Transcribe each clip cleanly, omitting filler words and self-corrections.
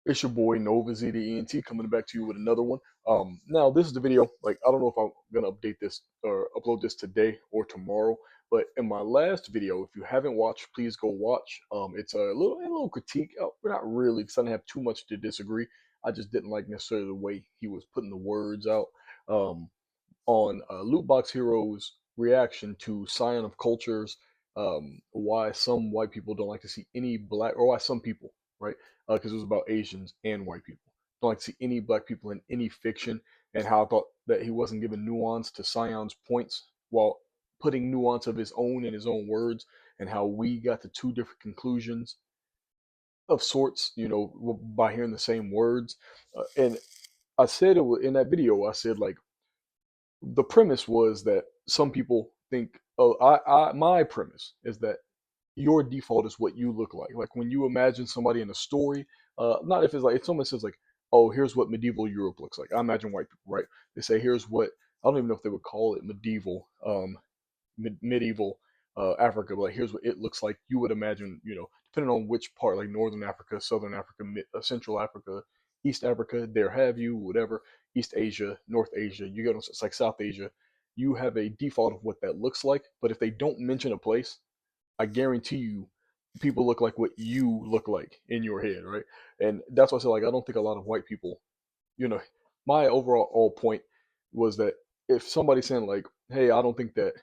It's your boy Nova Z the ENT coming back to you with another one. Now this is the video. Like, I don't know if I'm gonna update this or upload this today or tomorrow, but in my last video, if you haven't watched, please go watch. It's a little critique. But not really, because I didn't have too much to disagree. I just didn't like necessarily the way he was putting the words out. Um, on Loot Box Heroes' reaction to Scion of Cultures, why some white people don't like to see any black, or why some people, right? Because it was about Asians and white people. Don't like to see any black people in any fiction, and how I thought that he wasn't giving nuance to Sion's points while putting nuance of his own in his own words, and how we got to two different conclusions of sorts, by hearing the same words. And I said in that video, I said, like, the premise was that some people think, oh, my premise is that your default is what you look like. Like when you imagine somebody in a story, not if it's like, if someone says like, oh, here's what medieval Europe looks like. I imagine white people, right? They say, here's what, I don't even know if they would call it medieval, medieval Africa, but like, here's what it looks like. You would imagine, depending on which part, like Northern Africa, Southern Africa, Central Africa, East Africa, there have you, whatever, East Asia, North Asia, you get it's like South Asia. You have a default of what that looks like, but if they don't mention a place, I guarantee you, people look like what you look like in your head, right? And that's why I said, like, I don't think a lot of white people, you know, my overall point was that if somebody's saying like, hey, I don't think that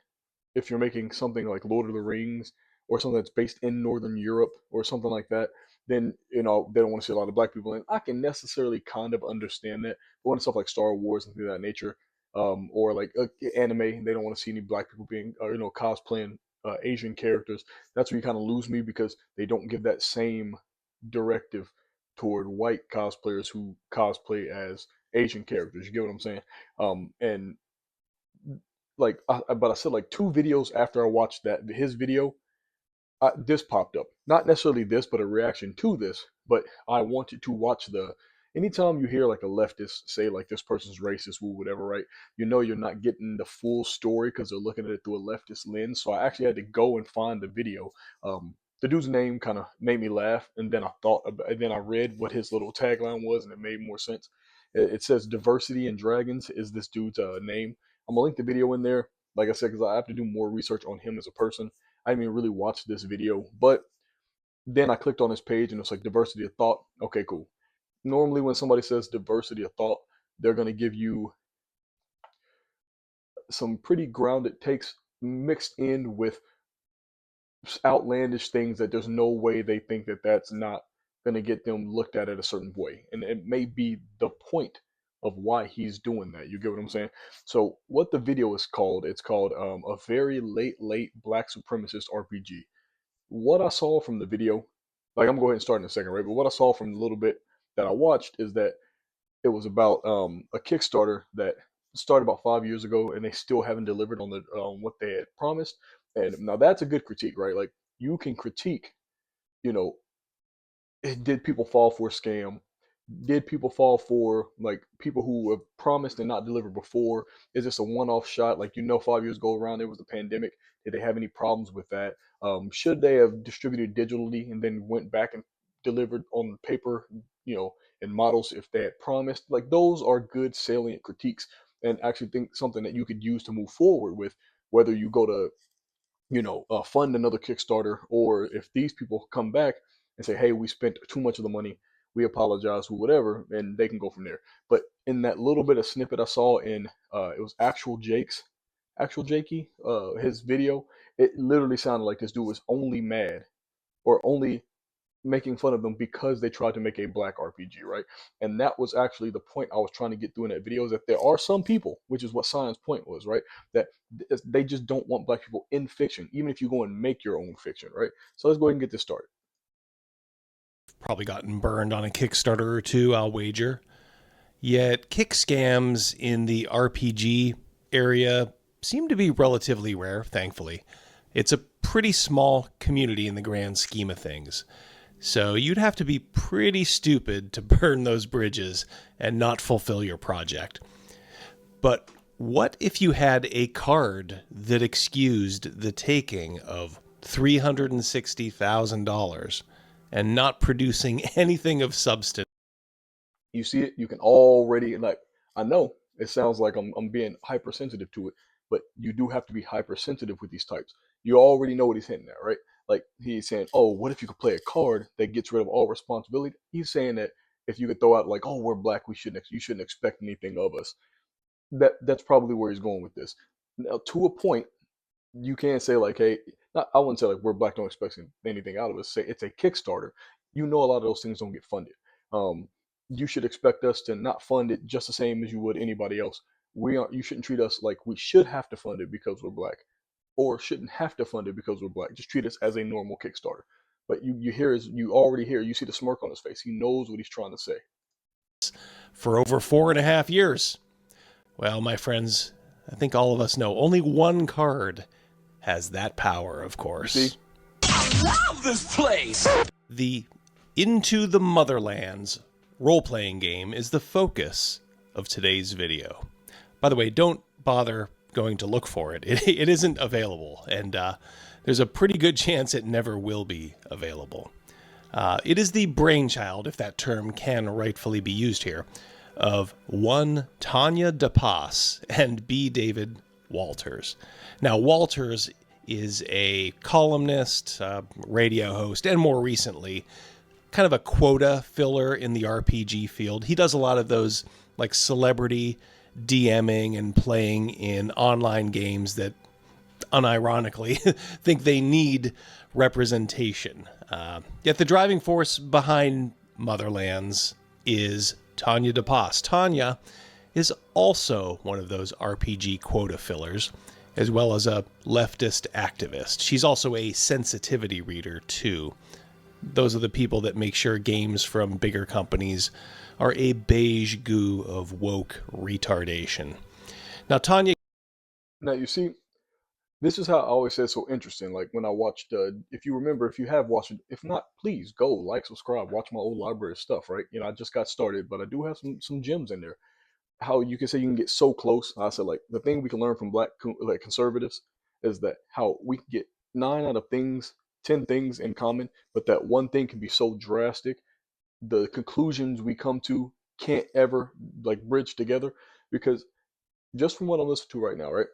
if you're making something like Lord of the Rings or something that's based in Northern Europe or something like that, then they don't want to see a lot of black people. And I can necessarily kind of understand that. But when it's stuff like Star Wars and things of that nature, or like anime, they don't want to see any black people being, cosplaying Asian characters. That's where you kind of lose me, because they don't give that same directive toward white cosplayers who cosplay as Asian characters. You get what I'm saying? And like, but I said, like, two videos after I watched his video, this popped up. Not necessarily this, but a reaction to this. But I wanted to watch the. Anytime you hear like a leftist say like this person's racist or whatever, right? You're not getting the full story because they're looking at it through a leftist lens. So I actually had to go and find the video. The dude's name kind of made me laugh, and then and then I read what his little tagline was, and it made more sense. It says "Diversity in Dragons" is this dude's name. I'm gonna link the video in there. Like I said, because I have to do more research on him as a person. I didn't even really watch this video, but then I clicked on his page and it's like diversity of thought. Okay, cool. Normally, when somebody says diversity of thought, they're going to give you some pretty grounded takes mixed in with outlandish things that there's no way they think that that's not going to get them looked at a certain way. And it may be the point of why he's doing that. You get what I'm saying? So, what the video is called, it's called A Very Late Black Supremacist RPG. What I saw from the video, like, I'm going to go ahead and start in a second, right? But what I saw from the little bit that I watched is that it was about a Kickstarter that started about 5 years ago, and they still haven't delivered on the what they had promised. And now that's a good critique, right? Like, you can critique, you know, did people fall for a scam? Did people fall for, like, people who have promised and not delivered before? Is this a one-off shot? Like, 5 years ago around there was the pandemic. Did they have any problems with that? Should they have distributed digitally and then went back and delivered on paper, and models if they had promised? Like, those are good salient critiques, and actually think something that you could use to move forward with, whether you go to fund another Kickstarter, or if these people come back and say, hey, we spent too much of the money, we apologize, or whatever, and they can go from there. But in that little bit of snippet I saw in, it was Actual Jakey, his video, it literally sounded like this dude was only mad, or only making fun of them because they tried to make a black RPG, right? And that was actually the point I was trying to get through in that video, is that there are some people, which is what Science point was, right? That they just don't want black people in fiction, even if you go and make your own fiction, right? So let's go ahead and get this started. Probably gotten burned on a Kickstarter or two, I'll wager. Yet kick scams in the RPG area seem to be relatively rare, thankfully. It's a pretty small community in the grand scheme of things. So you'd have to be pretty stupid to burn those bridges and not fulfill your project. But what if you had a card that excused the taking of $360,000 and not producing anything of substance? You see it, you can already like. I know it sounds like I'm being hypersensitive to it, but you do have to be hypersensitive with these types. You already know what he's hinting at, right? Like he's saying, "Oh, what if you could play a card that gets rid of all responsibility?" He's saying that if you could throw out like, "Oh, we're black, you shouldn't expect anything of us." That's probably where he's going with this. Now, to a point, you can say like, hey, not, I wouldn't say like we're black, don't expect anything out of us. Say it's a Kickstarter. You know, a lot of those things don't get funded. Um, you should expect us to not fund it just the same as you would anybody else. We are. You shouldn't treat us like we should have to fund it because we're black, or shouldn't have to fund it because we're black. Just treat us as a normal Kickstarter. But you already hear, you see the smirk on his face. He knows what he's trying to say. for over 4.5 years. Well, my friends, I think all of us know only one card has that power, of You see, course. Love this place! The Into the Motherlands role-playing game is the focus of today's video. By the way, don't bother going to look for it. It isn't available, and there's a pretty good chance it never will be available. It is the brainchild, if that term can rightfully be used here, of one Tanya DePass and B. David Walters. Now, Walters is a columnist, radio host, and more recently, kind of a quota filler in the RPG field. He does a lot of those like celebrity DMing and playing in online games that unironically think they need representation. Yet the driving force behind Motherlands is Tanya DePass. Tanya is also one of those RPG quota fillers, as well as a leftist activist. She's also a sensitivity reader, too. Those are the people that make sure games from bigger companies are a beige goo of woke retardation. Now, Tanya. now you see, this is how I always say it's so interesting. Like when I watched, if you remember, if you have watched it, if not, please go like, subscribe, watch my old library of stuff. Right? I just got started, but I do have some gems in there. How you can say you can get so close. I said like the thing we can learn from black like conservatives is that how we can get 9 out of 10 things in common, but that one thing can be so drastic. The conclusions we come to can't ever like bridge together because just from what I'm listening to right now, right?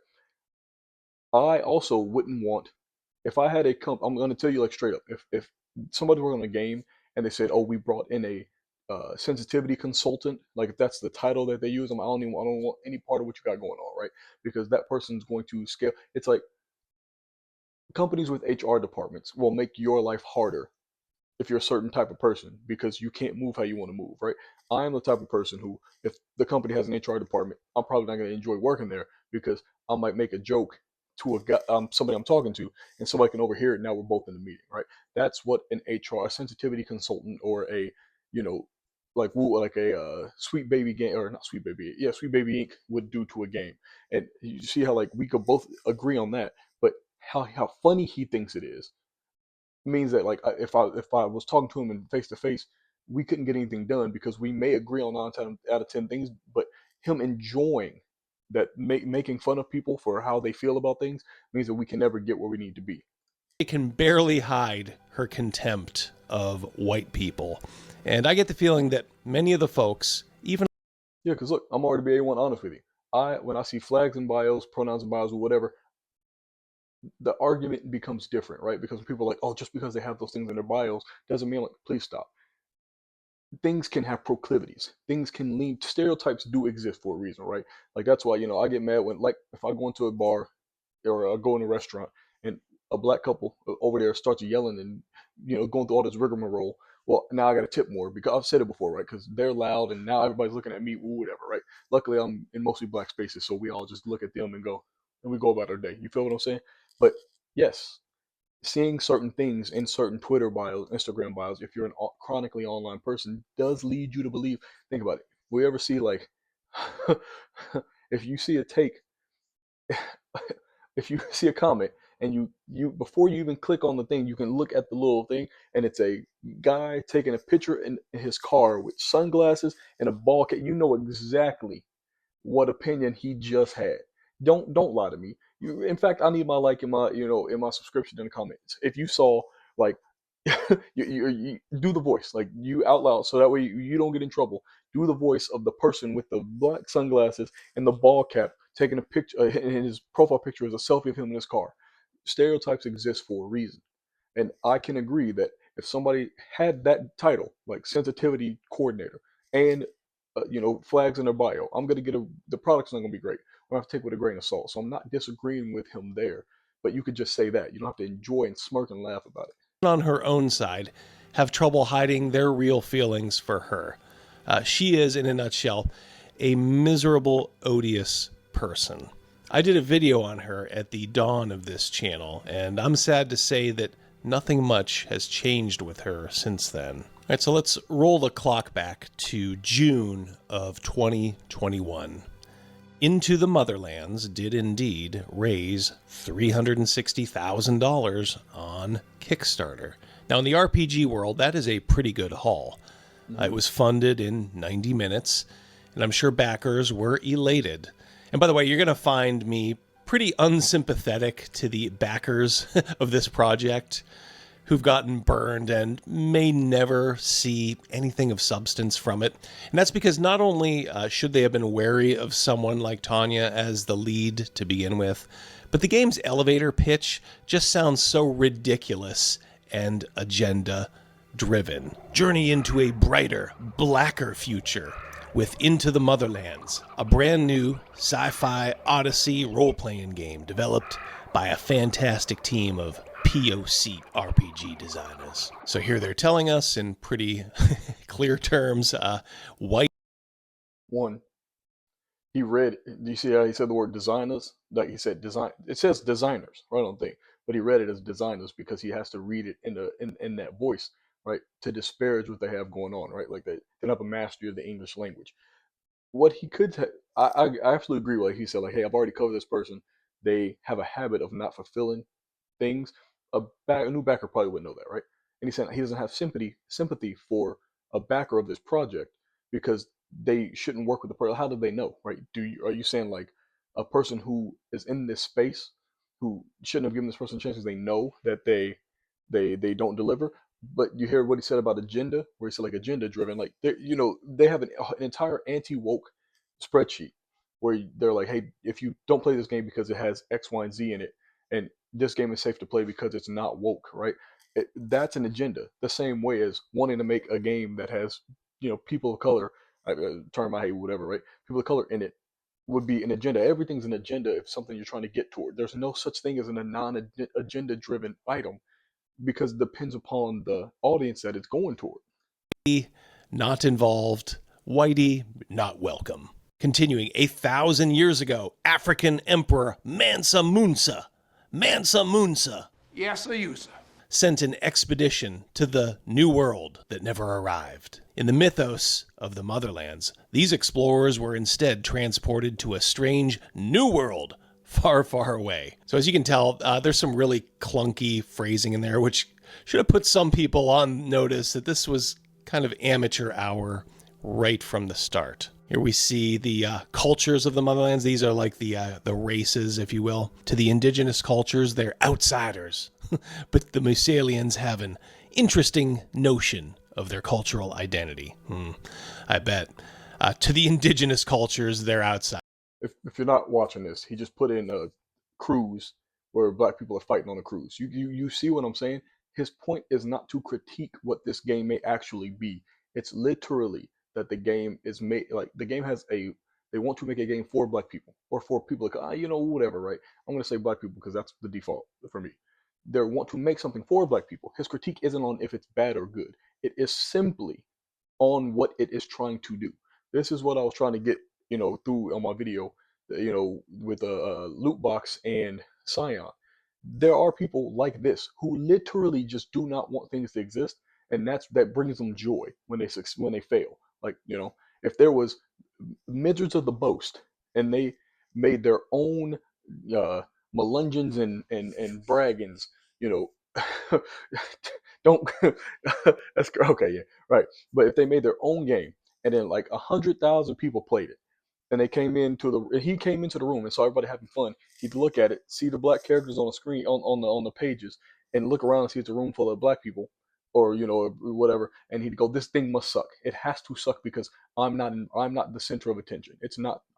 I also wouldn't want if I had a I'm going to tell you like straight up. If somebody were on a game and they said, "Oh, we brought in a sensitivity consultant," like if that's the title that they use, I don't want any part of what you got going on, right? Because that person's going to scale. It's like companies with HR departments will make your life harder if you're a certain type of person because you can't move how you want to move, right? I am the type of person who, if the company has an HR department, I'm probably not going to enjoy working there because I might make a joke to a guy, somebody I'm talking to, and somebody can overhear it. Now we're both in the meeting, right? That's what an HR, a sensitivity consultant, or a, you know, like a Sweet Baby game or not Sweet Baby, yeah, Sweet Baby Inc. would do to a game. And you see how like we could both agree on that, but how funny he thinks it is means that like if I was talking to him in face to face, we couldn't get anything done because we may agree on 9 out of 10 things, but him enjoying that making fun of people for how they feel about things means that we can never get where we need to be. Can barely hide her contempt of white people. And I get the feeling that many of the folks, even Yeah, because look, I'm already being honest with you. When I see flags in bios, pronouns in bios, or whatever, the argument becomes different, right? Because people are like, oh, just because they have those things in their bios doesn't mean like, please stop. Things can have proclivities. Things can lean. Stereotypes do exist for a reason, right? Like that's why I get mad when like if I go into a bar or I go in a restaurant and a black couple over there starts yelling and going through all this rigmarole. Well, now I got to tip more because I've said it before, right? Because they're loud and now everybody's looking at me, ooh, whatever, right? Luckily, I'm in mostly black spaces, so we all just look at them and go, and we go about our day. You feel what I'm saying? But yes, seeing certain things in certain Twitter bios, Instagram bios, if you're an chronically online person, does lead you to believe. Think about it. If we ever see like, if you see a take, if you see a comment and you before you even click on the thing, you can look at the little thing and it's a guy taking a picture in his car with sunglasses and a ball cap. You know exactly what opinion he just had. Don't lie to me. In fact, I need my like in my in my subscription in the comments. If you saw like you do the voice, like you out loud, so that way you don't get in trouble. Do the voice of the person with the black sunglasses and the ball cap taking a picture, and his profile picture is a selfie of him in his car. Stereotypes exist for a reason, and I can agree that if somebody had that title, like sensitivity coordinator, and flags in their bio, I'm gonna get the product's not gonna be great. I'm gonna have to take it with a grain of salt. So I'm not disagreeing with him there, but you could just say that. You don't have to enjoy and smirk and laugh about it. On her own side, have trouble hiding their real feelings for her. She is, in a nutshell, a miserable, odious person. I did a video on her at the dawn of this channel, and I'm sad to say that nothing much has changed with her since then. All right, so let's roll the clock back to June of 2021. Into the Motherlands did indeed raise $360,000 on Kickstarter. Now, in the RPG world, that is a pretty good haul. It was funded in 90 minutes, and I'm sure backers were elated. And by the way, you're going to find me pretty unsympathetic to the backers of this project who've gotten burned and may never see anything of substance from it. And that's because not only should they have been wary of someone like Tanya as the lead to begin with, but the game's elevator pitch just sounds so ridiculous and agenda-driven. Journey into a brighter, blacker future with Into the Motherlands, a brand new sci-fi odyssey role-playing game developed by a fantastic team of POC RPG designers. So here they're telling us in pretty clear terms, white. One, he read. Do you see how he said the word designers? Like he said design. It says designers right on the thing, but he read it as designers because he has to read it in that voice, right, to disparage what they have going on, right? Like they don't have a mastery of the English language. What he could, I absolutely agree with what he said. Like, hey, I've already covered this person. They have a habit of not fulfilling things. A new backer probably wouldn't know that, right? And he said he doesn't have sympathy for a backer of this project because they shouldn't work with the person. How do they know, right? Are you saying like a person who is in this space who shouldn't have given this person a chance because they know that they don't deliver? But you hear what he said about agenda, where he said like agenda driven, like they have an entire anti woke spreadsheet where they're like, hey, if you don't play this game because it has X, Y, and Z in it, and this game is safe to play because it's not woke, right? That's an agenda. The same way as wanting to make a game that has people of color, term I hate, whatever, right? People of color in it would be an agenda. Everything's an agenda if something you're trying to get toward. There's no such thing as a non-agenda driven item because it depends upon the audience that it's going toward. Not involved, whitey not welcome. Continuing, 1,000 years ago, African Emperor Mansa Musa Yes, I use her. sent an expedition to the New World that never arrived. In the mythos of the Motherlands, these explorers were instead transported to a strange new world far, far away. So as you can tell, there's some really clunky phrasing in there, which should have put some people on notice that this was kind of amateur hour right from the start. Here we see the cultures of the Motherlands. These are like the races, if you will. To the indigenous cultures, they're outsiders. But the Musalians have an interesting notion of their cultural identity. I bet. To the indigenous cultures, they're outside. If you're not watching this, he just put in a cruise where black people are fighting on a cruise. You see what I'm saying? His point is not to critique what this game may actually be. It's literally that the game is made, like the game has a, they want to make a game for black people or for people like whatever, right? I'm gonna say black people because that's the default for me. They want to make something for black people. His critique isn't on if it's bad or good. It is simply on what it is trying to do. This is what I was trying to get, through on my video, with a loot box and Scion. There are people like this who literally just do not want things to exist, and that brings them joy when when they fail. Like if there was Midgets of the Boast and they made their own uh, Melungeons and Braggins, you know, don't that's okay, yeah, right. But if they made their own game and then like 100,000 people played it, and he came into the room and saw everybody having fun, he'd look at it, see the black characters on the screen on the pages, and look around and see it's a room full of black people. or or whatever, and he'd go, "This thing must suck. It has to suck because I'm not the center of attention.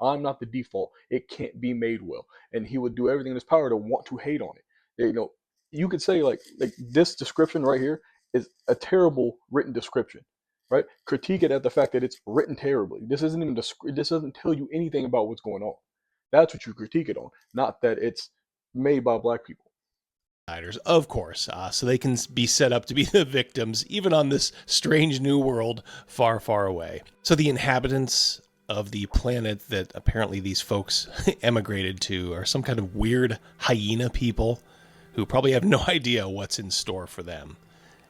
I'm not the default. It can't be made well." And he would do everything in his power to want to hate on it. You could say like this description right here is a terrible written description, right? Critique it at the fact that it's written terribly. This doesn't tell you anything about what's going on. That's what you critique it on, not that it's made by black people. Of course, so they can be set up to be the victims, even on this strange new world far, far away. So the inhabitants of the planet that apparently these folks emigrated to are some kind of weird hyena people who probably have no idea what's in store for them.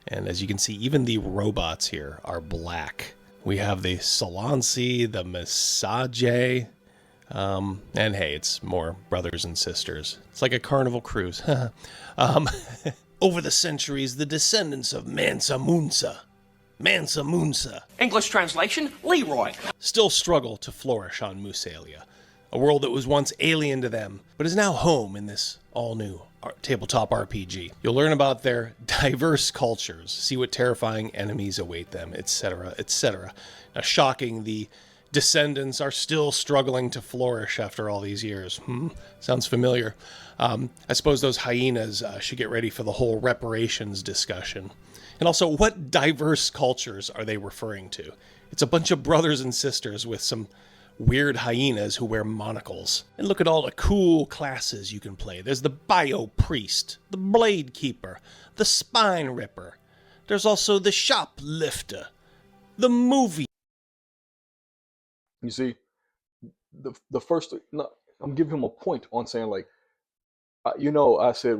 And as you can see, even the robots here are black. We have the Solansi, the Massaje, and hey, it's more brothers and sisters. It's like a carnival cruise. Over the centuries, the descendants of Mansa Musa, English translation, Leroy. still struggle to flourish on Musalia, a world that was once alien to them, but is now home in this all-new tabletop RPG. You'll learn about their diverse cultures, see what terrifying enemies await them, etc., etc. Now, shocking, the descendants are still struggling to flourish after all these years. Sounds familiar. I suppose those hyenas should get ready for the whole reparations discussion. And also, what diverse cultures are they referring to? It's a bunch of brothers and sisters with some weird hyenas who wear monocles. And look at all the cool classes you can play. There's the Bio Priest, the Blade Keeper, the Spine Ripper. There's also the Shoplifter, the Movie. You see, the first, no, I'm giving him a point on saying like, I've said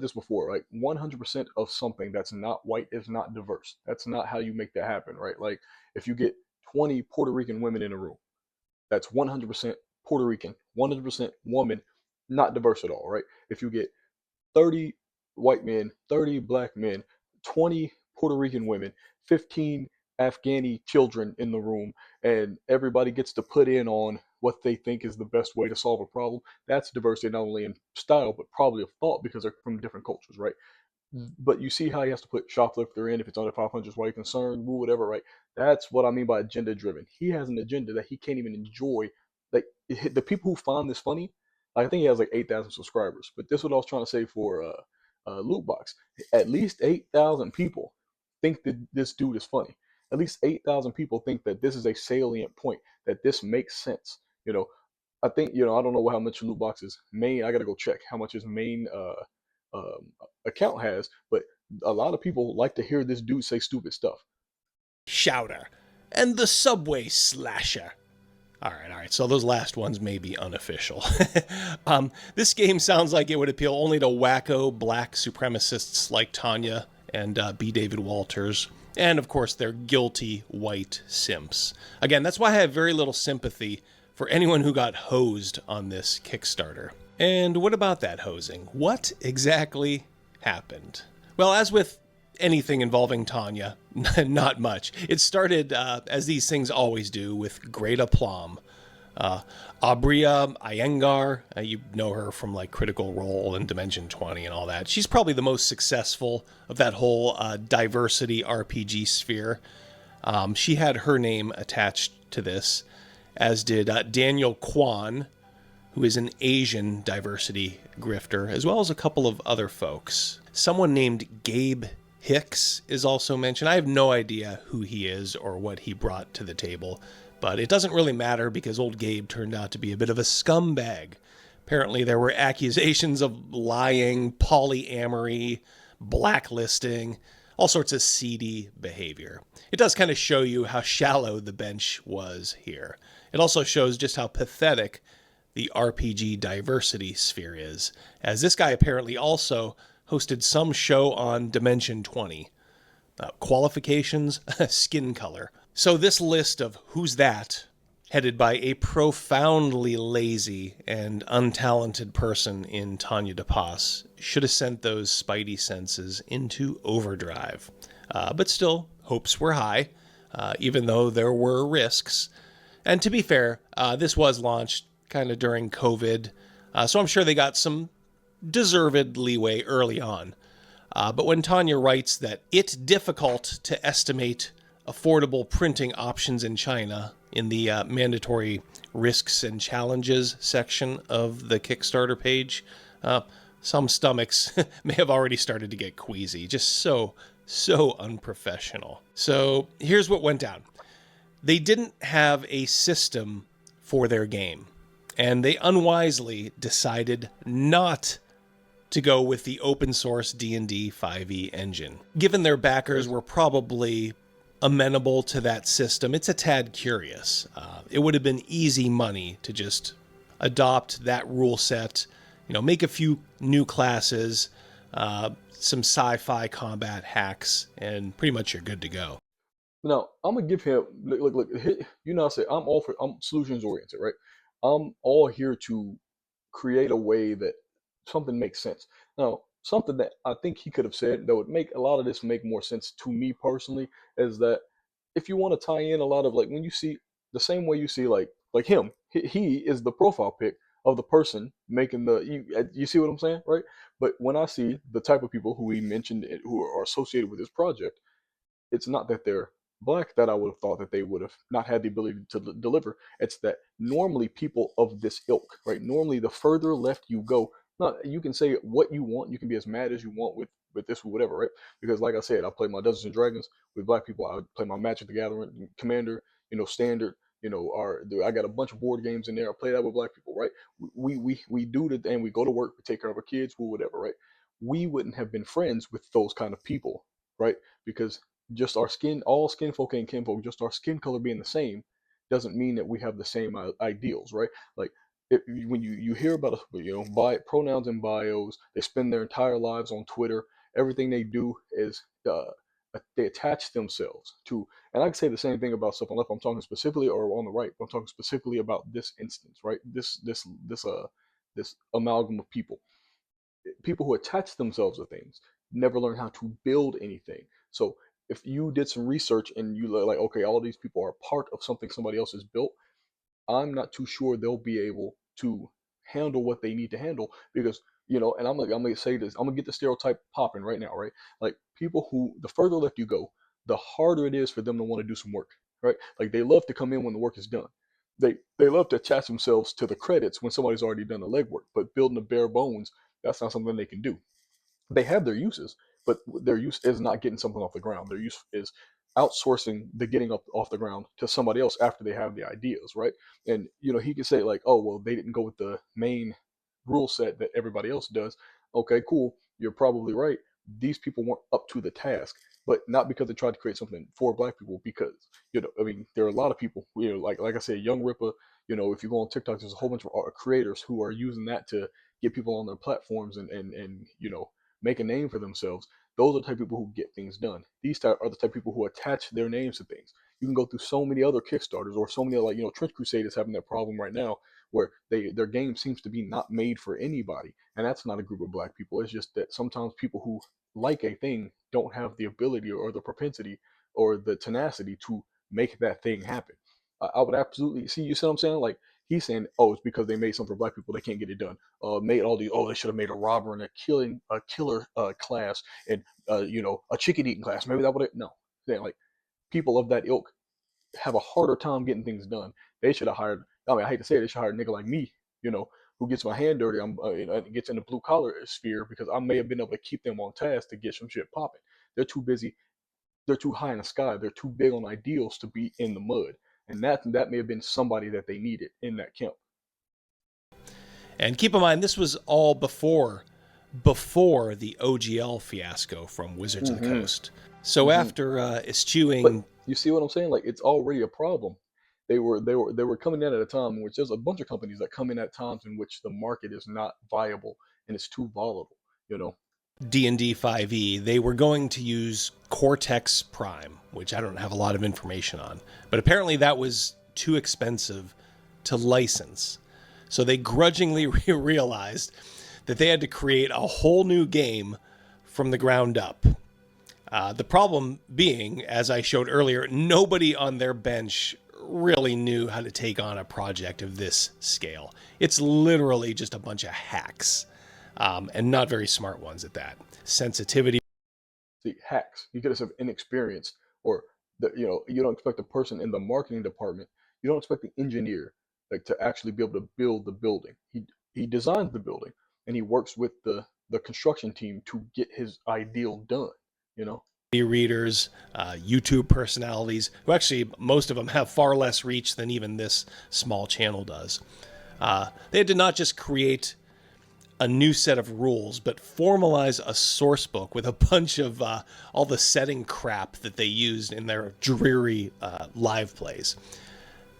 this before, like 100% of something that's not white is not diverse. That's not how you make that happen, right? Like if you get 20 Puerto Rican women in a room, that's 100% Puerto Rican, 100% woman, not diverse at all, right? If you get 30 white men, 30 black men, 20 Puerto Rican women, 15 Afghani children in the room, and everybody gets to put in on what they think is the best way to solve a problem. That's diversity not only in style, but probably of thought because they're from different cultures, right? But you see how he has to put shoplifter in if it's under 500 white concern, woo, whatever, right? That's what I mean by agenda driven. He has an agenda that he can't even enjoy. Like the people who find this funny, I think he has like 8,000 subscribers. But this is what I was trying to say for Loot Box. At least 8,000 people think that this dude is funny. At least 8,000 people think that this is a salient point, that this makes sense. I think, I don't know how much Loot Box's main, I got to go check how much his main account has, but a lot of people like to hear this dude say stupid stuff. Shouter, and the Subway Slasher. All right. So those last ones may be unofficial. This game sounds like it would appeal only to wacko black supremacists like Tanya and B. David Walters, and of course their guilty white simps. Again, that's why I have very little sympathy for anyone who got hosed on this Kickstarter. And what about that hosing? What exactly happened? Well, as with anything involving Tanya, not much. It started, as these things always do, with great aplomb. Abria Iyengar, you know her from like Critical Role and Dimension 20 and all that. She's probably the most successful of that whole diversity RPG sphere. She had her name attached to this, as did Daniel Kwan, who is an Asian diversity grifter, as well as a couple of other folks. Someone named Gabe Hicks is also mentioned. I have no idea who he is or what he brought to the table, but it doesn't really matter because old Gabe turned out to be a bit of a scumbag. Apparently there were accusations of lying, polyamory, blacklisting, all sorts of seedy behavior. It does kind of show you how shallow the bench was here. It also shows just how pathetic the RPG diversity sphere is, as this guy apparently also hosted some show on Dimension 20. Qualifications, skin color. So this list of who's that, headed by a profoundly lazy and untalented person in Tanya DePass, should have sent those spidey senses into overdrive. But still, hopes were high, even though there were risks. And to be fair, this was launched kind of during COVID, so I'm sure they got some deserved leeway early on. But when Tanya writes that it's difficult to estimate affordable printing options in China in the mandatory risks and challenges section of the Kickstarter page, some stomachs may have already started to get queasy. Just so unprofessional. So here's what went down. They didn't have a system for their game, and they unwisely decided not to go with the open source D&D 5e engine. Given their backers were probably amenable to that system, it's a tad curious. It would have been easy money to just adopt that rule set, make a few new classes, some sci-fi combat hacks, and pretty much you're good to go. Now, I'm gonna give him look. I say I'm solutions oriented, right? I'm all here to create a way that something makes sense. Now, something that I think he could have said that would make a lot of this make more sense to me personally is that if you want to tie in a lot of, like, when you see the same way you see like him, he is the profile pic of the person making you see what I'm saying, right? But when I see the type of people who he mentioned who are associated with this project, it's not that they're black that I would have thought that they would have not had the ability to deliver. It's that normally people of this ilk, right? Normally, the further left you go, not you can say what you want, you can be as mad as you want with this or whatever, right? Because like I said, I play my Dungeons and Dragons with black people. I play my Magic the Gathering, Commander, Standard. I got a bunch of board games in there. I play that with black people, right? We do the and we go to work, we take care of our kids, whatever, right? We wouldn't have been friends with those kind of people, right? Because just our skin, all skin folk and kinfolk, just our skin color being the same, doesn't mean that we have the same ideals, right? Like when you hear about pronouns and bios, they spend their entire lives on Twitter. Everything they do is they attach themselves to, and I can say the same thing about stuff on left. I'm talking specifically, or on the right. I'm talking specifically about this instance, right? This amalgam of people who attach themselves to things never learn how to build anything. So if you did some research and you like, okay, all these people are part of something somebody else has built, I'm not too sure they'll be able to handle what they need to handle because and I'm gonna say this, I'm gonna get the stereotype popping right now, right? Like people who the further left you go, the harder it is for them to want to do some work, right? Like they love to come in when the work is done. They love to attach themselves to the credits when somebody's already done the legwork, but building the bare bones, that's not something they can do. They have their uses, but their use is not getting something off the ground. Their use is outsourcing the getting up off the ground to somebody else after they have the ideas, right? And he can say like, oh well, they didn't go with the main rule set that everybody else does. Okay, cool. You're probably right. These people weren't up to the task, but not because they tried to create something for black people. Because I mean, there are a lot of people. Like I said, Young Ripper. If you go on TikTok, there's a whole bunch of creators who are using that to get people on their platforms and make a name for themselves. Those are the type of people who get things done. These are the type of people who attach their names to things. You can go through so many other Kickstarters or so many Trench Crusade is having that problem right now where their game seems to be not made for anybody, and that's not a group of black people. It's just that sometimes people who like a thing don't have the ability or the propensity or the tenacity to make that thing happen. I would absolutely see. You see what I'm saying? Like he's saying, oh, it's because they made something for black people, they can't get it done. Made all these. Oh, they should have made a robber and a killer class and a chicken eating class. Maybe that would have no. Saying like people of that ilk have a harder time getting things done. They should have hired. I mean, I hate to say it, they should hire a nigga like me. Who gets my hand dirty. Gets in the blue collar sphere because I may have been able to keep them on task to get some shit popping. They're too busy. They're too high in the sky. They're too big on ideals to be in the mud. And that may have been somebody that they needed in that camp. And keep in mind, this was all before the OGL fiasco from Wizards of the Coast. So after eschewing, but you see what I'm saying? Like it's already a problem. They were coming in at a time in which there's a bunch of companies that come in at times in which the market is not viable and it's too volatile. D&D 5e, they were going to use Cortex Prime, which I don't have a lot of information on, but apparently that was too expensive to license. So they grudgingly realized that they had to create a whole new game from the ground up. The problem being, as I showed earlier, nobody on their bench really knew how to take on a project of this scale. It's literally just a bunch of hacks, and not very smart ones at that. Sensitivity See, hacks. You could have said inexperienced, or you don't expect the person in the marketing department. You don't expect the engineer like to actually be able to build the building. He designs the building and he works with the construction team to get his ideal done. You know, readers, YouTube personalities, who actually, most of them have far less reach than even this small channel does. They did not just create a new set of rules, but formalize a source book with a bunch of all the setting crap that they used in their dreary live plays.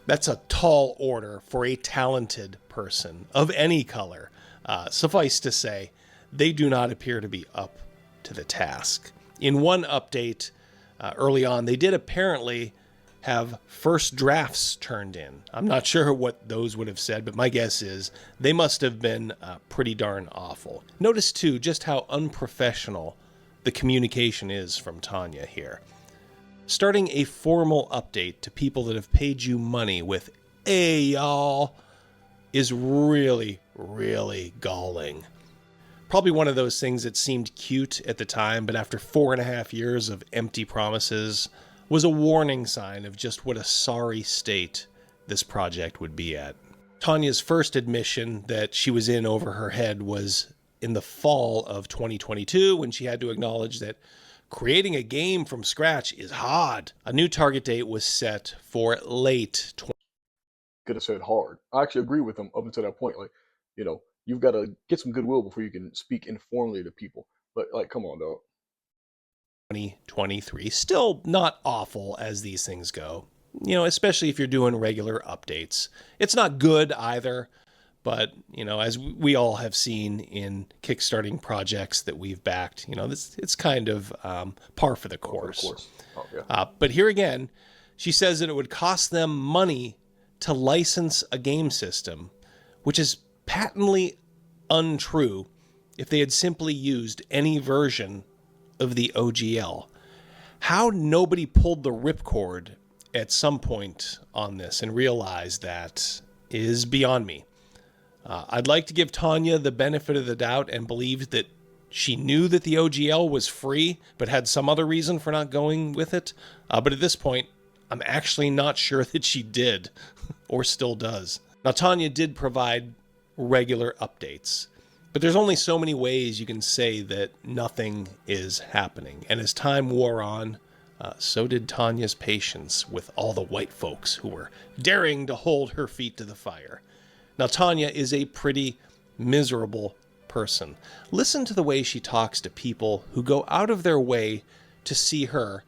That's a tall order for a talented person of any color. Suffice to say, they do not appear to be up to the task. In one update early on, they did apparently have first drafts turned in. I'm not sure what those would have said, but my guess is they must have been pretty darn awful. Notice, too, just how unprofessional the communication is from Tanya here. Starting a formal update to people that have paid you money with, "Hey, y'all," is really, really galling. Probably one of those things that seemed cute at the time, but after 4.5 years of empty promises, was a warning sign of just what a sorry state this project would be at. Tanya's first admission that she was in over her head was in the fall of 2022, when she had to acknowledge that creating a game from scratch is hard. A new target date was set for late could have said hard. I actually agree with him up until that point. Like, you've got to get some goodwill before you can speak informally to people. But like, come on, dog. 2023. Still not awful as these things go, especially if you're doing regular updates. It's not good either, but, as we all have seen in kickstarting projects that we've backed, it's kind of par for the course. Oh, yeah. But here again, she says that it would cost them money to license a game system, which is patently untrue if they had simply used any version of the OGL. How nobody pulled the ripcord at some point on this and realized that is beyond me. I'd like to give Tanya the benefit of the doubt and believe that she knew that the OGL was free, but had some other reason for not going with it. But at this point, I'm actually not sure that she did, or still does. Now, Tanya did provide regular updates, but there's only so many ways you can say that nothing is happening. And as time wore on, so did Tanya's patience with all the white folks who were daring to hold her feet to the fire. Now, Tanya is a pretty miserable person. Listen to the way she talks to people who go out of their way to see her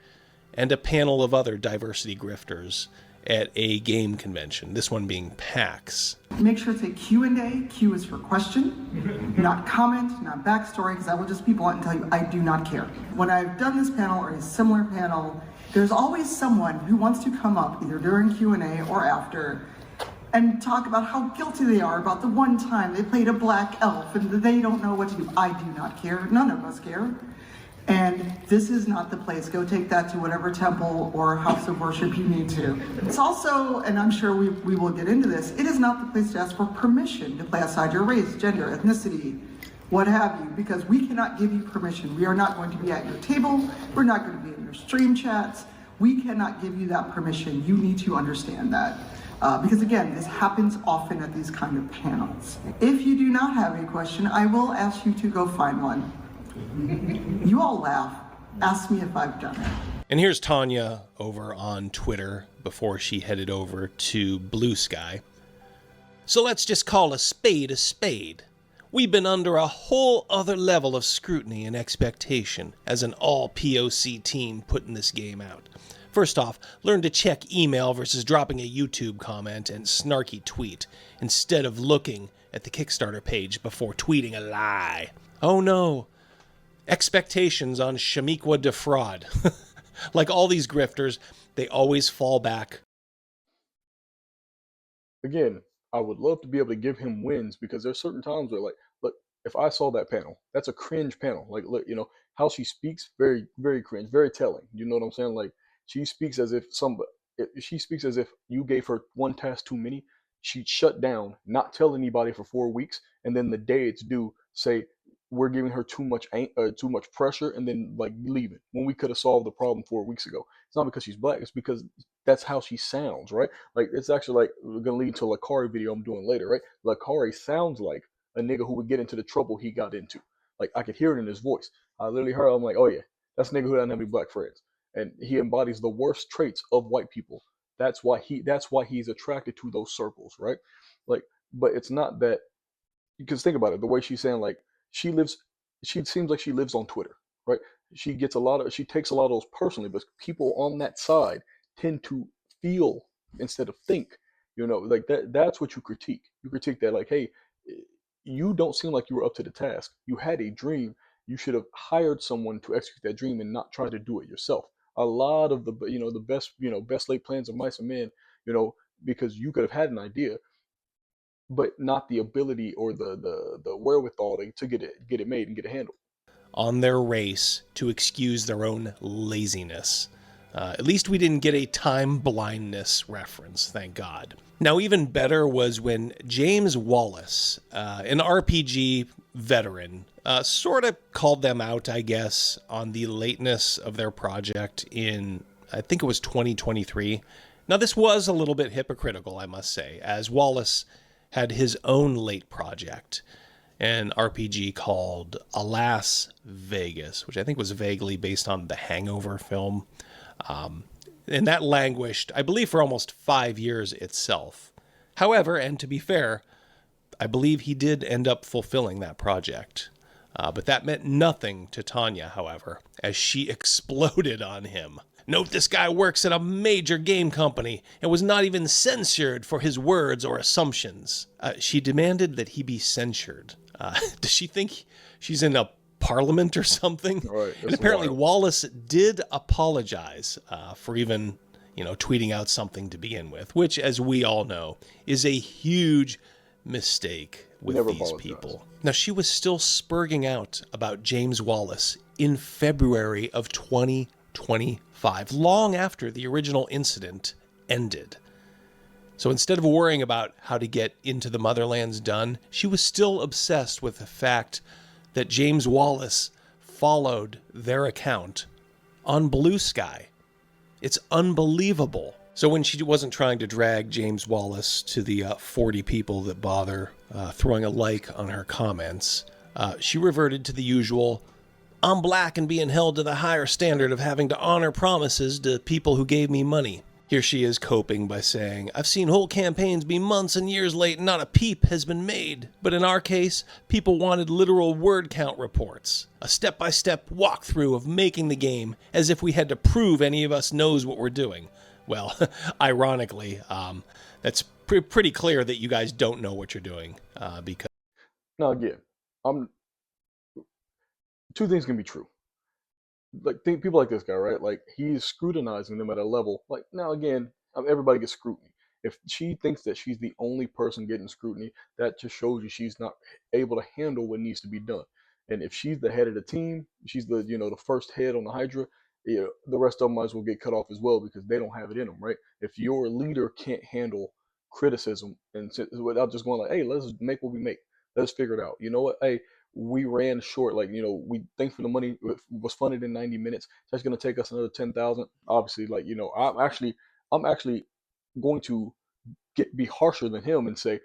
and a panel of other diversity grifters at a game convention, this one being PAX. Make sure it's a Q&A. Q is for question, not comment, not backstory, because I will just be blunt and tell you I do not care. When I've done this panel or a similar panel, there's always someone who wants to come up either during Q&A or after and talk about how guilty they are about the one time they played a black elf and they don't know what to do. I do not care. None of us care. And this is not the place. Go take that to whatever temple or house of worship you need to. It's also, and I'm sure we will get into this, it is not the place to ask for permission to play outside your race, gender, ethnicity, what have you, because we cannot give you permission. We are not going to be at your table. We're not going to be in your stream chats. We cannot give you that permission. You need to understand that. Because again, this happens often at these kind of panels. If you do not have a question, I will ask you to go find one. You all laugh. Ask me if I've done it. And here's Tanya over on Twitter before she headed over to Blue Sky. So let's just call a spade a spade. We've been under a whole other level of scrutiny and expectation as an all-POC team putting this game out. First off, learn to check email versus dropping a YouTube comment and snarky tweet instead of looking at the Kickstarter page before tweeting a lie. Oh no. Expectations on Shamiqua defraud. Like all these grifters, they always fall back. Again, I would love to be able to give him wins because there's certain times where, like, look, if I saw that panel, that's a cringe panel. Like, look, how she speaks, very, very cringe, very telling. You know what I'm saying? Like, she speaks as if she speaks as if you gave her one task too many. She'd shut down, not tell anybody for 4 weeks, and then the day it's due, say, we're giving her too much pressure and then like leaving when we could have solved the problem 4 weeks ago. It's not because she's black; it's because that's how she sounds, right? Like it's actually like we're gonna lead to a Lakari video I'm doing later, right? Lakari sounds like a nigga who would get into the trouble he got into. Like I could hear it in his voice. I literally heard. I'm like, oh yeah, that's a nigga who doesn't have any black friends, and he embodies the worst traits of white people. That's why he's attracted to those circles, right? Like, but it's not that because think about it, the way she's saying like she lives, she seems like she lives on Twitter, right? She takes a lot of those personally, but people on that side tend to feel instead of think, like that's what you critique. You critique that like, hey, you don't seem like you were up to the task. You had a dream. You should have hired someone to execute that dream and not try to do it yourself. A lot of the best laid plans of mice and men, you know, because you could have had an idea, but not the ability or the wherewithal to get it made and get it handled. On their race to excuse their own laziness. At least we didn't get a time blindness reference, thank God. Now, even better was when James Wallace, an RPG veteran, sort of called them out, I guess, on the lateness of their project in, I think it was 2023. Now, this was a little bit hypocritical, I must say, as Wallace had his own late project, an RPG called Alas Vegas, which I think was vaguely based on the Hangover film. And that languished, I believe, for almost 5 years itself. However, and to be fair, I believe he did end up fulfilling that project. But that meant nothing to Tanya, however, as she exploded on him. Note this guy works at a major game company and was not even censured for his words or assumptions. She demanded that he be censured. Does she think she's in a parliament or something? Right, and apparently wild. Wallace did apologize for even, tweeting out something to begin with, which, as we all know, is a huge mistake with Never these apologize. people. Now, she was still spurging out about James Wallace in February of 2025, long after the original incident ended. So instead of worrying about how to get Into the Motherlands done, she was still obsessed with the fact that James Wallace followed their account on Blue Sky. It's unbelievable. So when she wasn't trying to drag James Wallace to the 40 people that bother throwing a like on her comments, she reverted to the usual, I'm black and being held to the higher standard of having to honor promises to people who gave me money. Here she is coping by saying, I've seen whole campaigns be months and years late and not a peep has been made. But in our case, people wanted literal word count reports. A step-by-step walkthrough of making the game as if we had to prove any of us knows what we're doing. Well, ironically, that's pretty clear that you guys don't know what you're doing because... Now again, two things can be true. Like people like this guy, right? Like he's scrutinizing them at a level. Like now again, everybody gets scrutiny. If she thinks that she's the only person getting scrutiny, that just shows you she's not able to handle what needs to be done. And if she's the head of the team, she's the first head on the Hydra. The rest of them might as well get cut off as well because they don't have it in them, right? If your leader can't handle criticism and without just going like, hey, let's make what we make, let's figure it out. You know what? Hey, we ran short. Like we thanks for the money was funded in 90 minutes. That's going to take us another 10,000. Obviously, like I'm actually going to be harsher than him and say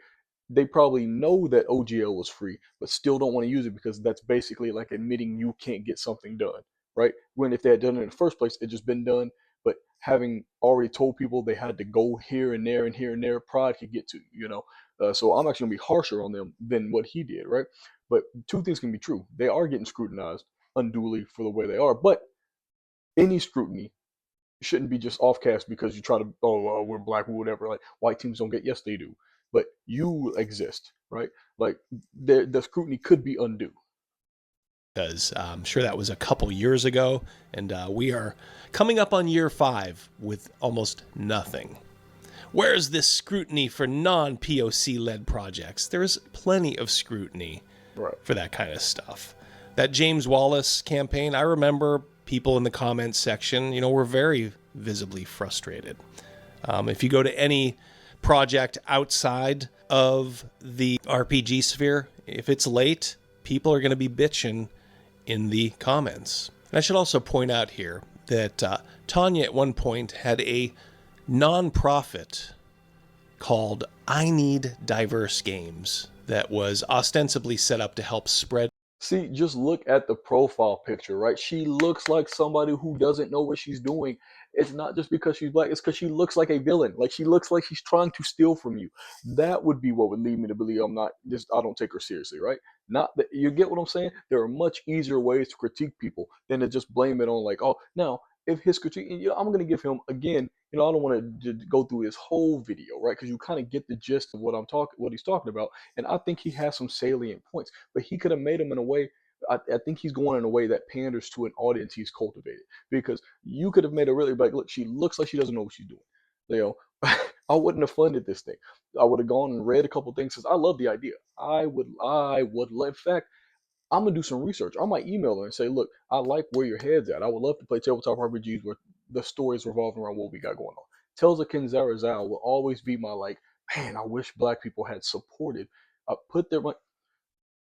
they probably know that OGL was free, but still don't want to use it because that's basically like admitting you can't get something done, right? When if they had done it in the first place, it just been done. But having already told people they had to go here and there and here and there, pride could get to you. So I'm actually gonna be harsher on them than what he did, right? But two things can be true. They are getting scrutinized unduly for the way they are, but any scrutiny shouldn't be just offcast because you try to, we're black or whatever. Like white teams don't get, yes, they do. But you exist, right? Like the scrutiny could be undue. Because I'm sure that was a couple years ago, and we are coming up on year 5 with almost nothing. Where's this scrutiny for non-POC-led projects? There's plenty of scrutiny for that kind of stuff. That James Wallace campaign, I remember people in the comments section, were very visibly frustrated. If you go to any project outside of the RPG sphere, if it's late, people are going to be bitching in the comments. And I should also point out here that Tanya at one point had a non-profit called I Need Diverse Games that was ostensibly set up to help spread. See, just look at the profile picture, right? She looks like somebody who doesn't know what she's doing. It's not just because she's black, it's because she looks like a villain. Like she looks like she's trying to steal from you. That would be what would lead me to believe I don't take her seriously, right? Not that you get what I'm saying? There are much easier ways to critique people than to just blame it on like, oh, now if his critique, and, I'm gonna give him again, I don't want to go through his whole video, right? Because you kind of get the gist of what he's talking about, and I think he has some salient points, but he could have made them in a way. I think he's going in a way that panders to an audience he's cultivated, because you could have made a really like, look, she looks like she doesn't know what she's doing. I wouldn't have funded this thing. I would have gone and read a couple things because I love the idea. In fact, I'm gonna do some research. I might email her and say, look, I like where your head's at. I would love to play tabletop RPGs where the stories revolving around what we got going on. Tells of Kenzara Zao will always be my like, man, I wish black people had supported. Put their money.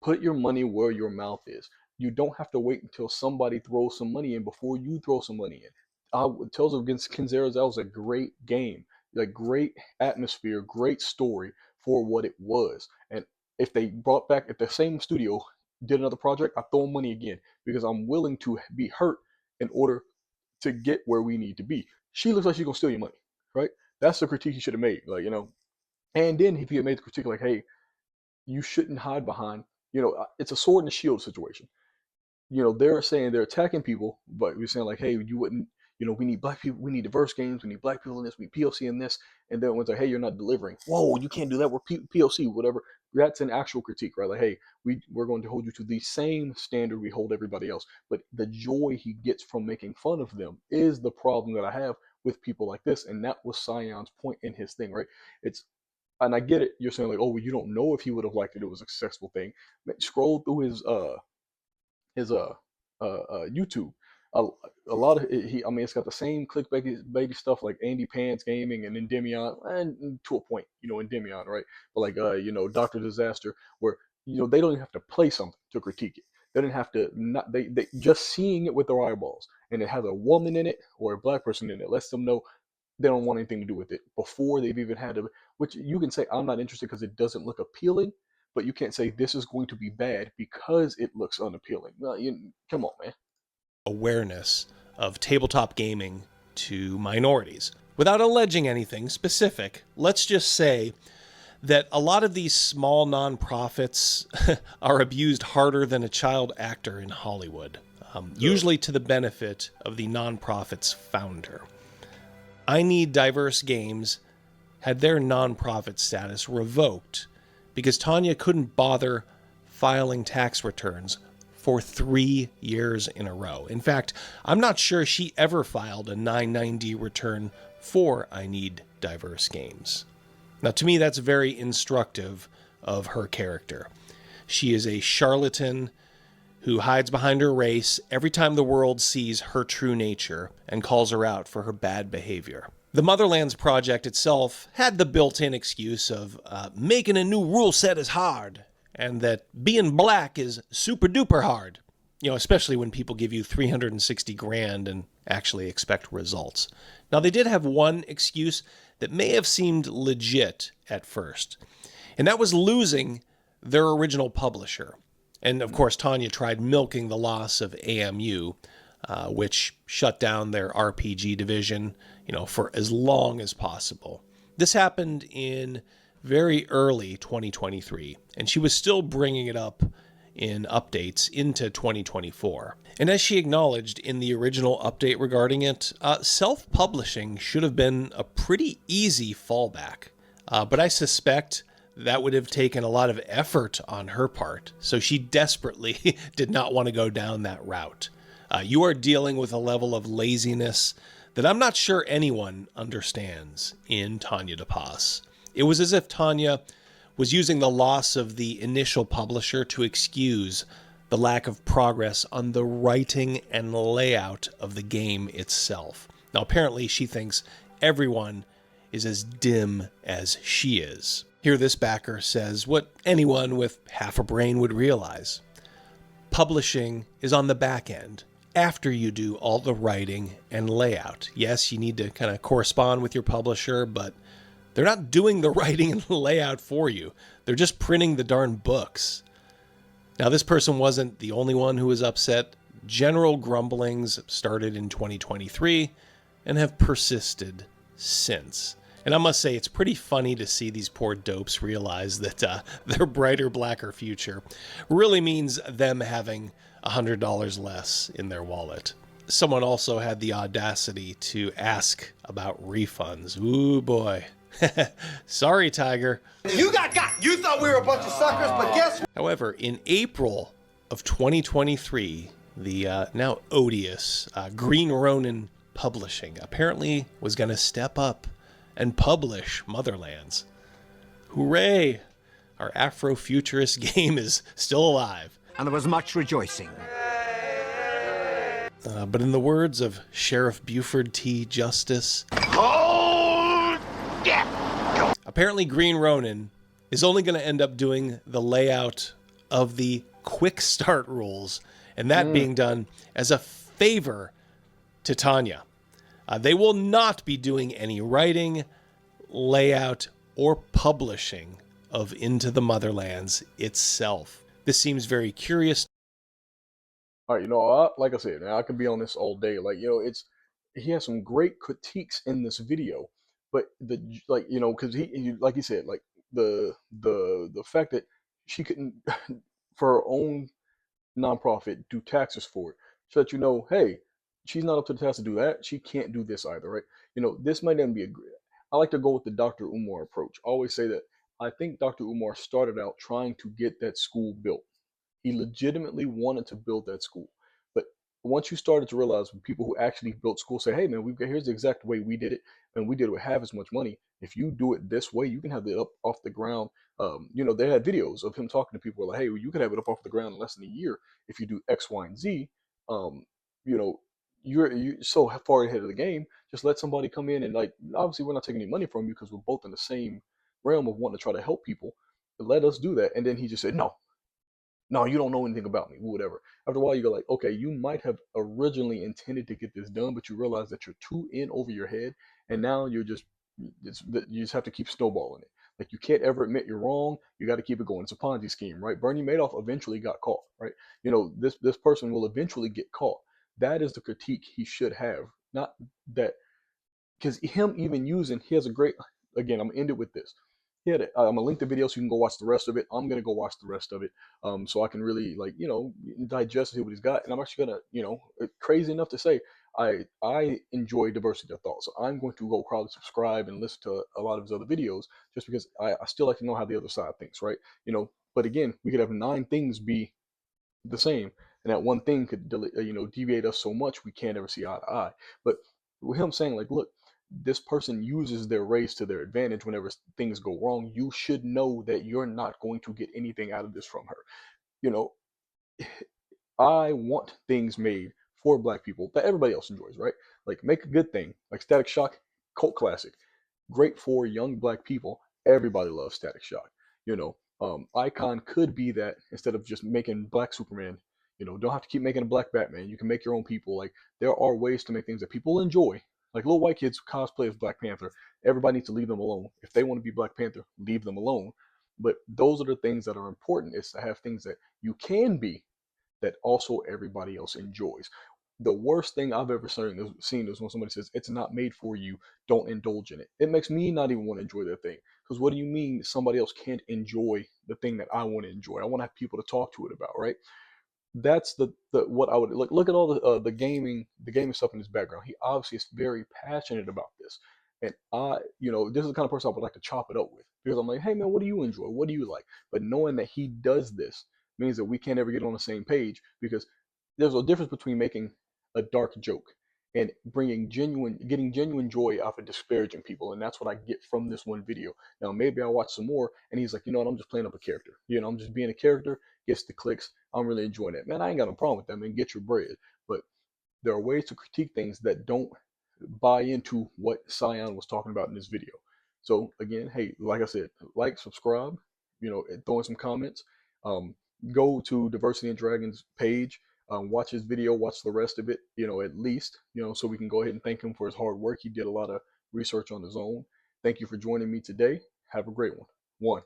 Put your money where your mouth is. You don't have to wait until somebody throws some money in before you throw some money in. Tales of Kenzara Zao was a great game, a great atmosphere, great story for what it was. And if if the same studio did another project, I throw them money again because I'm willing to be hurt in order to get where we need to be. She looks like she's gonna steal your money, right? That's the critique he should have made, And then if he had made the critique like, hey, you shouldn't hide behind, it's a sword and a shield situation. They're saying they're attacking people, but we're saying like, hey, you wouldn't, we need black people, we need diverse games, we need black people in this, we need POC in this, and then it's like, hey, you're not delivering. Whoa, you can't do that. We're POC, whatever. That's an actual critique, right? Like, hey, we're going to hold you to the same standard we hold everybody else. But the joy he gets from making fun of them is the problem that I have with people like this, and that was Sion's point in his thing, right? And I get it. You're saying like, oh, well, you don't know if he would have liked it. It was a successful thing. Scroll through his YouTube. A, a lot of I mean, it's got the same clickbaity stuff like Andy Pants Gaming and Endymion, and to a point, Endymion, right? But like, Doctor Disaster, where they don't even have to play something to critique it. They didn't have to not they just seeing it with their eyeballs, and it has a woman in it or a black person in it lets them know they don't want anything to do with it before they've even had to. Which you can say I'm not interested because it doesn't look appealing, but you can't say this is going to be bad because it looks unappealing. Well, come on, man. Awareness of tabletop gaming to minorities. Without alleging anything specific, let's just say that a lot of these small nonprofits are abused harder than a child actor in Hollywood, usually to the benefit of the nonprofit's founder. I Need Diverse Games had their nonprofit status revoked because Tanya couldn't bother filing tax returns for 3 years in a row. In fact, I'm not sure she ever filed a 990 return for I Need Diverse Games. Now, to me, that's very instructive of her character. She is a charlatan who hides behind her race every time the world sees her true nature and calls her out for her bad behavior. The Motherlands project itself had the built-in excuse of making a new rule set is hard, and that being black is super duper hard, especially when people give you 360 grand and actually expect results. Now, they did have one excuse that may have seemed legit at first, and that was losing their original publisher. And of course, Tanya tried milking the loss of AMU, which shut down their RPG division, for as long as possible. This happened in very early 2023, and she was still bringing it up in updates into 2024. And as she acknowledged in the original update regarding it, self-publishing should have been a pretty easy fallback. But I suspect that would have taken a lot of effort on her part, so she desperately did not want to go down that route. You are dealing with a level of laziness that I'm not sure anyone understands in Tanya DePass. It was as if Tanya was using the loss of the initial publisher to excuse the lack of progress on the writing and layout of the game itself. Now, apparently she thinks everyone is as dim as she is. Here, this backer says what anyone with half a brain would realize. Publishing is on the back end after you do all the writing and layout. Yes, you need to kind of correspond with your publisher, but they're not doing the writing and layout for you. They're just printing the darn books. Now, this person wasn't the only one who was upset. General grumblings started in 2023 and have persisted since. And I must say, it's pretty funny to see these poor dopes realize that their brighter, blacker future really means them having $100 less in their wallet. Someone also had the audacity to ask about refunds. Ooh, boy. Sorry, Tiger. You got. You thought we were a bunch of suckers, but guess what? However, in April of 2023, the now odious Green Ronin Publishing apparently was going to step up and publish Motherlands. Hooray! Our Afrofuturist game is still alive. And there was much rejoicing. But in the words of Sheriff Buford T. Justice, apparently Green Ronin is only going to end up doing the layout of the quick start rules, and that being done as a favor to Tanya. They will not be doing any writing, layout, or publishing of Into the Motherlands itself. This seems very curious. All right, you know, like I said, I could be on this all day. Like, you know, he has some great critiques in this video, but you know, because he like he said, like the fact that she couldn't for her own nonprofit do taxes for it, so that you know, hey, she's not up to the task to do that. She can't do this either, right? You know, this might not be a great. I like to go with the Dr. Umar approach. I always say that I think Dr. Umar started out trying to get that school built. He legitimately wanted to build that school. But once you started to realize when people who actually built schools say, hey man, here's the exact way we did it, and we did it with half as much money. If you do it this way, you can have it up off the ground. You know, they had videos of him talking to people like, hey, well, you can have it up off the ground in less than a year if you do X, Y, and Z. You know, you're so far ahead of the game. Just let somebody come in and, like, obviously we're not taking any money from you because we're both in the same realm of wanting to try to help people. Let us do that. And then he just said, no, you don't know anything about me, whatever. After a while, you go like, okay, you might have originally intended to get this done, but you realize that you're too in over your head, and now you just have to keep snowballing it. Like, you can't ever admit you're wrong. You got to keep it going. It's a Ponzi scheme, right? Bernie Madoff eventually got caught, right? You know, this person will eventually get caught. That is the critique he should have, not that, because him even using, he has a great, again, I'm gonna end it with this. I'm gonna link the video so you can go watch the rest of it. I'm gonna go watch the rest of it, so I can really, like, you know, digest and see what he's got. And I'm actually gonna, you know, crazy enough to say, I enjoy diversity of thought, so I'm going to go probably subscribe and listen to a lot of his other videos just because I still like to know how the other side thinks, right? You know, but again, we could have 9 things be the same, and that one thing could you know, deviate us so much we can't ever see eye to eye. But with him saying, like, look, this person uses their race to their advantage whenever things go wrong, you should know that you're not going to get anything out of this from her. You know, I want things made for black people that everybody else enjoys, right? Like, make a good thing, like Static Shock, cult classic, great for young black people. Everybody loves Static Shock. You know, Icon could be that instead of just making black Superman. You know, don't have to keep making a black Batman. You can make your own people. Like, there are ways to make things that people enjoy. Like, little white kids cosplay as Black Panther. Everybody needs to leave them alone. If they want to be Black Panther, leave them alone. But those are the things that are important, is to have things that you can be that also everybody else enjoys. The worst thing I've ever seen is when somebody says it's not made for you, don't indulge in it. It makes me not even want to enjoy that thing. Because what do you mean somebody else can't enjoy the thing that I want to enjoy? I want to have people to talk to it about, right? That's the what I would look at all the gaming stuff in his background. He obviously is very passionate about this, and you know, this is the kind of person I would like to chop it up with, because I'm like, hey man, what do you enjoy? What do you like? But knowing that he does this means that we can't ever get on the same page, because there's a difference between making a dark joke and getting genuine joy out of disparaging people. And that's what I get from this one video. Now maybe I'll watch some more and he's like, you know what, I'm just playing up a character. You know, I'm just being a character, gets the clicks. I'm really enjoying it. Man, I ain't got no problem with that, man. Get your bread. But there are ways to critique things that don't buy into what Cyan was talking about in this video. So again, hey, like I said, like, subscribe, you know, and throw in some comments. go to Diversity and Dragons page, watch his video, watch the rest of it, at least, so we can go ahead and thank him for his hard work. He did a lot of research on his own. Thank you for joining me today. Have a great one.